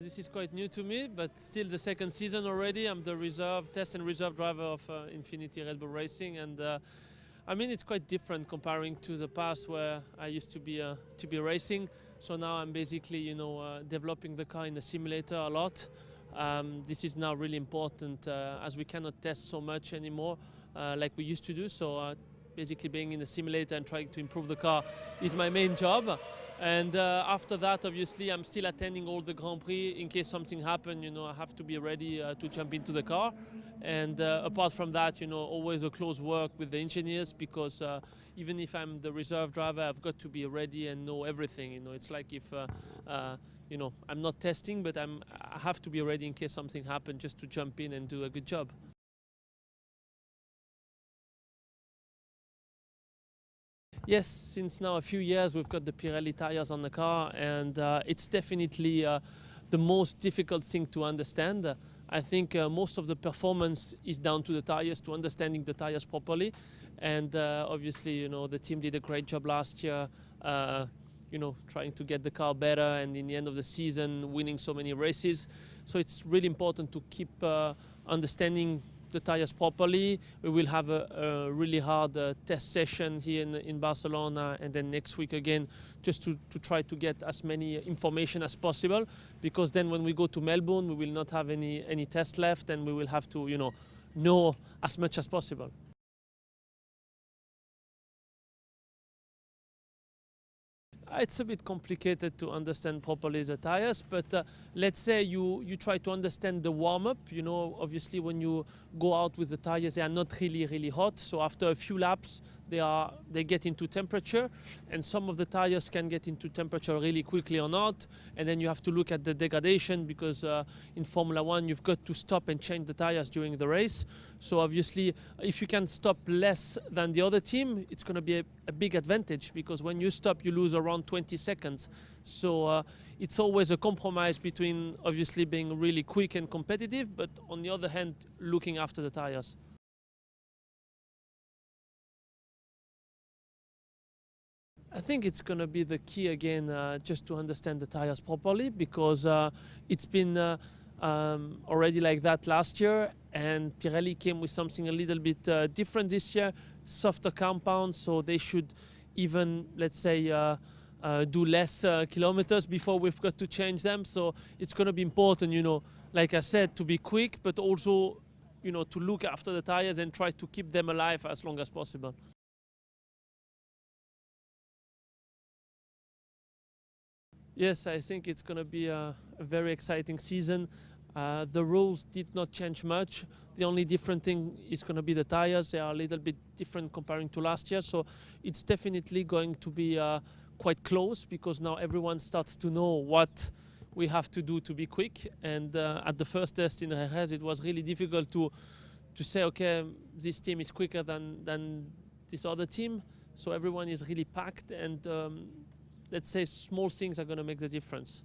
This is quite new to me, but still the second season already. I'm the test and reserve driver of Infiniti Red Bull Racing, and I mean it's quite different comparing to the past where I used to be racing. So now I'm basically developing the car in the simulator a lot. This is now really important as we cannot test so much anymore like we used to do. So basically being in the simulator and trying to improve the car is my main job. And after that, obviously, I'm still attending all the Grand Prix in case something happens. I have to be ready to jump into the car. And apart from that, always a close work with the engineers, because even if I'm the reserve driver, I've got to be ready and know everything. It's like if I'm not testing, but I have to be ready in case something happens, just to jump in and do a good job. Yes, since now a few years we've got the Pirelli tires on the car, and it's definitely the most difficult thing to understand. I think most of the performance is down to the tires, to understanding the tires properly. And obviously, the team did a great job last year, trying to get the car better, and in the end of the season winning so many races. So it's really important to keep understanding the tires properly. We will have a really hard test session here in Barcelona, and then next week again, just to try to get as many information as possible, because then when we go to Melbourne, we will not have any test left, and we will have to know as much as possible. It's a bit complicated to understand properly the tires, but let's say you try to understand the warm-up. Obviously when you go out with the tires, they are not really hot. So after a few laps, they get into temperature, and some of the tires can get into temperature really quickly or not. And then you have to look at the degradation, because in Formula One, you've got to stop and change the tires during the race. So obviously, if you can stop less than the other team, it's going to be a big advantage, because when you stop, you lose around 20 seconds. So it's always a compromise between obviously being really quick and competitive, but on the other hand, looking after the tires. I think it's going to be the key again, just to understand the tires properly, because it's been already like that last year, and Pirelli came with something a little bit different this year, softer compound, so they should even, let's say, do less kilometers before we've got to change them. So it's going to be important, like I said, to be quick, but also, to look after the tires and try to keep them alive as long as possible. Yes, I think it's going to be a very exciting season. The rules did not change much. The only different thing is going to be the tires. They are a little bit different comparing to last year. So it's definitely going to be quite close, because now everyone starts to know what we have to do to be quick. And at the first test in Jerez, it was really difficult to say, okay, this team is quicker than this other team. So everyone is really packed, and let's say small things are going to make the difference.